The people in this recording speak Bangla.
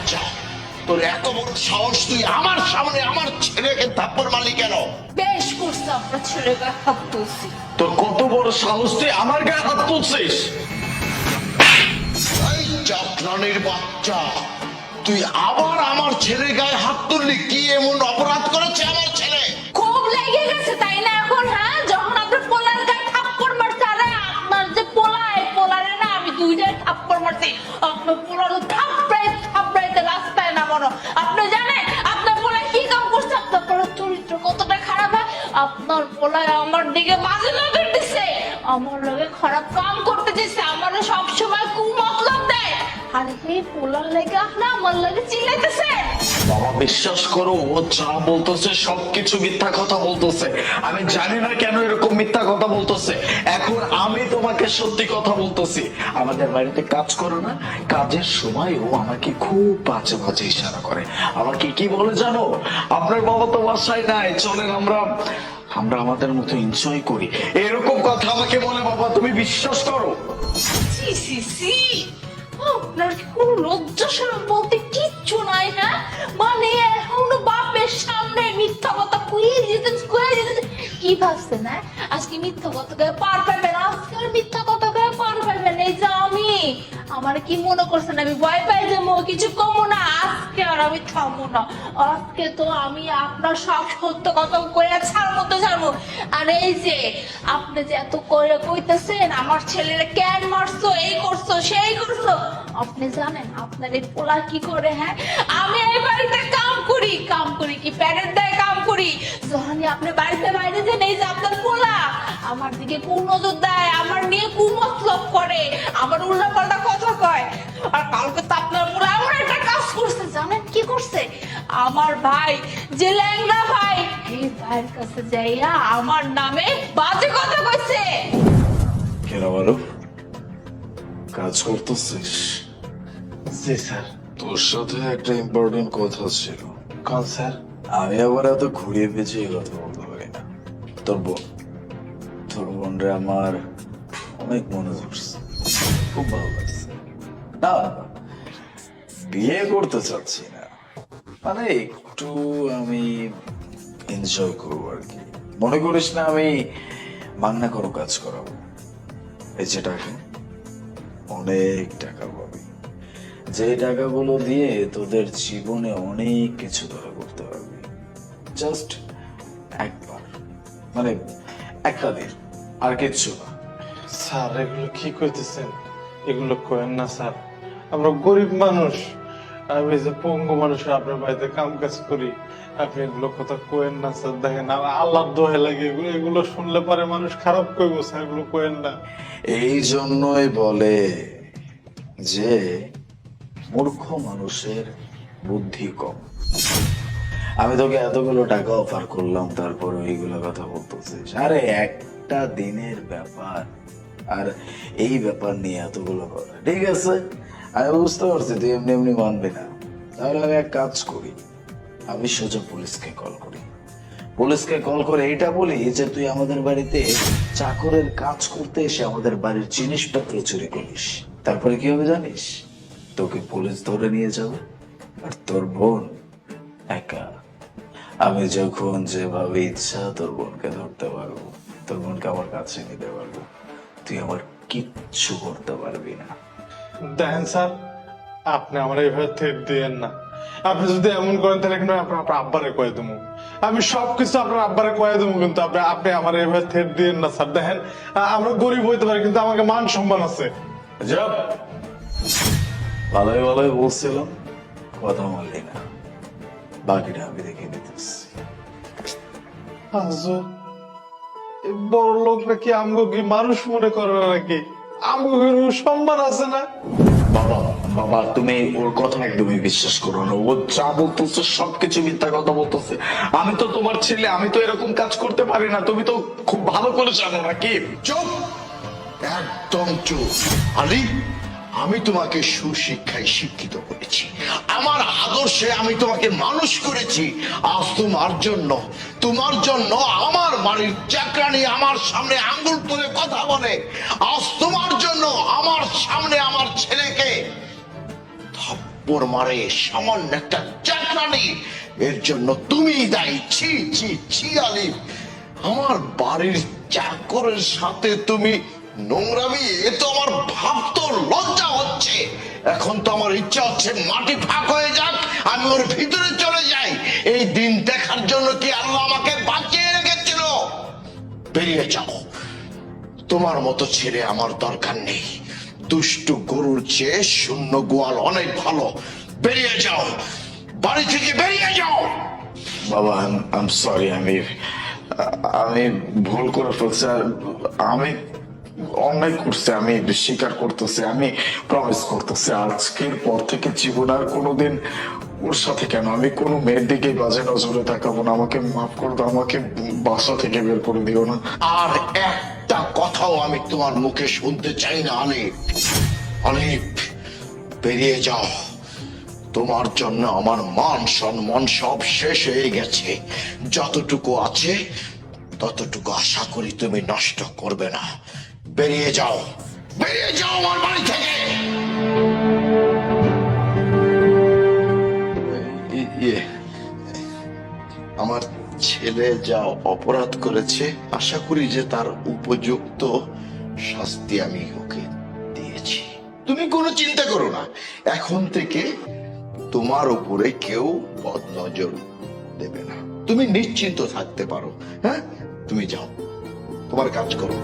বাচ্চা, তোর এত বড় সাহস, তুই আমার সামনে আমার ছেলেকে থাপ্পড় মারলি কেন? বেশ করছে, আপনার ছেলে গায়ে হাত তুলছি। তোর কত বড় সাহস, তুই আমার গায়ে হাত তুলছিস? এই চাকরানির বাচ্চা, তুই আবার আমার ছেলের গায়ে হাত তুললি? কি এমন অপরাধ করেছে আমার ছেলে? খুব লেগে গেছে তাই না এখন? হ্যাঁ, যখন আপনার পোলার গায়ে থাপ্পড় মারছে, আরে আপনার যে পোলারে না আমি দুইটাই থাপ্পড় মারছি। আপনার পোলার থাপড়াইতে রাস্তায় নামানো। আপনি জানেন আপনার পোলায় কি কাম করছে? আপনার পোলার চরিত্র কতটা খারাপ হয়। আপনার পোলায় আমার দিকে বাজে নজর দিছে, আমার লগে খারাপ কাম করতে চাইছে, আমারও সবসময় কুমতলব দেয়। আর এই পোলার লেগে আপনি আমার লগে চিল্লাইতেছেন। বাবা বিশ্বাস করো, ও যা বলতেছে সবকিছু মিথ্যা কথা বলতেছে। আমি জানি না কেন এরকম মিথ্যা কথা বলতেছে। এখন আমি তোমাকে সত্যি কথা বলতেছি। আমাদের বাড়িতে কাজ করো না, কাজের সময় ও আমাকে খুব বাজে বাজে ইশারা করে। আমাকে কি বলে জানো? আপনার বাবা তো বাসায় নাই, চলেন আমরা আমাদের মতো এনজয় করি, এরকম কথা আমাকে বলে। বাবা তুমি বিশ্বাস করো? সি সি সি, আপনার কি কোনো লজ্জা শরম বলতে কিচ্ছু নাই? হ্যাঁ, মানে এখনো বাপের সামনে মিথ্যা কথা কইয়ে যেতে কি ভাবছেন? হ্যাঁ, আজকে মিথ্যা কথা গায়ে পার পাইবেন, আজকে আর মিথ্যা কথা গায়ে পার পাইবেন। এই যে আমি, আমার কি মনে করছেন আমি ভয় পাই যাবো? কিছু কমো না, আজকে আর আমি থামবো না। আজকে তো আমি আপনার সব সত্য কথা কইয়া ছাড়বো। আর এই যে আপনি যে এত করে কইতেছেন আমার ছেলেরা কেন মারছো, এই করছো সেই করছো, আপনি জানেন আপনার এই পোলা কি করে? হ্যাঁ, আমি এই বাড়িতে কাম করি কি প্যারের দেয় কাম করি। যখনই আপনি বাড়িতে বাইরে যান, এই যে আপনার পোলা আমার দিকে কোন নজর দেয়, আমার নিয়ে কুমতলব করে, আমার উল্টাপাল্টা কথা কয়। আর কালকে তো আপনার পোলা এমন একটা কাজ করছে, জানেন কি করছে? আমার ভাই যে ল্যাংড়া ভাই, এই ভাইয়ের কাছে যাইয়া আমার নামে বাজে কথা কইছে। কেন বলো, কাজ করতেছিস? জি স্যার। তোর সাথে একটা ইম্পর্টেন্ট কথা ছিল। কোন স্যার? আমি আবার এত ঘুরিয়ে পেঁচিয়ে কথা বলতে পারি না। তোর বোনরে আমার অনেক মনে ধরছে, খুব ভালো লাগছে। না, বিয়ে করতে চাচ্ছি না, মানে একটু আমি এনজয় করবো আর কি। মনে করিস না আমি মাংনা কোনো কাজ করাবো। এই যে টাকা, অনেক টাকা পাবি, যে টাকাগুলো দিয়ে তোদের জীবনে অনেক কিছু ধরে করতে পারবি। জাস্ট একবার, মানে একটা দিন, আর কিচ্ছু না। স্যার এগুলো কি কইতেছেন? এগুলো করেন না স্যার, আমরা গরিব মানুষ, আমি যে পঙ্গু মানুষ, আপনার বাড়িতে কাম কাজ করি, আপনি এগুলো কথা কোয়েন না স্যার। দেখেন আল্লাহর দোহাই লাগে, এগুলো শুনলে পারে মানুষ খারাপ কইবো স্যার, এগুলো কোয়েন না। এই জন্যই বলে যে মূর্খ মানুষের বুদ্ধি কম। আমি তোকে এতগুলো টাকা অফার করলাম, তারপরে এইগুলো কথা বলতেছিস? আরে একটা দিনের ব্যাপার, আর এই ব্যাপার নিয়ে এতগুলো কথা। ঠিক আছে, আমি বুঝতে পারছি তুই এমনি এমনি মানবি না। তাহলে আমি এক কাজ করি, আমি সোজা পুলিশকে কল করি। পুলিশকে কল করে এটা বলি যে তুই আমাদের বাড়িতে চাকরের কাজ করতে এসে আমাদের বাড়ির জিনিসপত্র চুরি করিস। তারপরে কি হবে জানিস? তোকে পুলিশ ধরে নিয়ে যাবে, আর তোর বোন একা। আমি যখন যেভাবে ইচ্ছা তোর বোনকে ধরতে পারবো, তোর বোনকে আমার কাছে নিতে পারবো, তুই আমার কিচ্ছু করতে পারবি না। দেখেন স্যার, আপনি আমার এইভাবে থ্রেট দিয়েন না। আপনি যদি এমন করেন তাহলে কিন্তু আপনার আব্বারে কয়ে দেবো, আমি সবকিছু আপনার আব্বারে কয়ে দেবো। কিন্তু আপনি আমার এইভাবে থ্রেট দিয়েন না স্যার। দেখেন আমরা গরিব হইতে পারি, কিন্তু আমাকে মান সম্মান আছে। যাও, ভালোই ভালোই বলছিলাম, কথা মানলি না, বাকিটা আমি দেখে নিতেছি। আজব, এই বড় লোকরা কি আমগো কি মানুষ মনে করে নাকি? আমগো কি কোনো সম্মান আছে না? বাবা বাবা, তুমি ওর কথা একদমই বিশ্বাস করো না। ও যা বলতেছে সবকিছু মিথ্যা কথা বলতেছে। আমি তো তোমার ছেলে, আমি তো এরকম কাজ করতে পারি না। তুমি তো খুব ভালো করে জানো নাকি? চুপ, একদম চুপ। আলী, আমি তোমাকে সুশিক্ষায় শিক্ষিত করেছি, আমার আদর্শে আমি তোমাকে মানুষ করেছি। আজ তোমার জন্য আমার বাড়ির চাকরানি আমার সামনে আঙ্গুল তুলে কথা বলে। আজ তোমার জন্য আমার সামনে আমার ছেলেকে থাপ্পড় মারে সামান্য একটা চাকরানি, এর জন্য তুমি দায়ী। ছি ছি ছি আলিফ, আমার বাড়ির চাকরের সাথে তুমি নোংরামি, এ তো আমার ভাবতো লজ্জা হচ্ছে। এখন তো আমার ইচ্ছা হচ্ছে মাটি ফাঁক হয়ে যাক, আমি ওর ভিতরে চলে যাই। এই দিন দেখার জন্য কি আল্লাহ আমাকে বাঁচিয়ে রেখেছিল? বেরিয়ে যাও, তোমার মতো ছেলে আমার দরকার নেই। দুষ্টু গরুর চেয়ে শূন্য গোয়াল অনেক ভালো। বেরিয়ে যাও, বাড়ি থেকে বেরিয়ে যাও। বাবা, আই সরি, আমি ভুল করে ফেলছি। আর আমি অন্যায় করছি, আমি স্বীকার করতেছি। আমি প্রমিস করতেছি আজকের পর থেকে জীবন আর কোনোদিন ওর সাথে কেন আমি কোনো মেয়ের দিকে বাজে নজরে তাকাবো না। আমাকে মাফ করে দাও, আমাকে বাসা থেকে বের করে দিও না। আর একটা কথাও আমি তোমার মুখে শুনতে চাই না আলিফ। আলিফ, বেরিয়ে যাও। তোমার জন্য আমার মান সম্মান সব শেষ হয়ে গেছে। যতটুকু আছে ততটুকু আশা করি তুমি নষ্ট করবে না। বেরিয়ে যাও, বেরিয়ে যাও আমার বাড়ি থেকে। ইয়ে, আমার ছেলে যা অপরাধ করেছে আশা করি যে তার উপযুক্ত শাস্তি আমি ওকে দিয়েছি। তুমি কোনো চিন্তা করো না, এখন থেকে তোমার উপরে কেউ বদনজর দেবে না। তুমি নিশ্চিন্ত থাকতে পারো। হ্যাঁ, তুমি যাও, তোমার কাজ করো।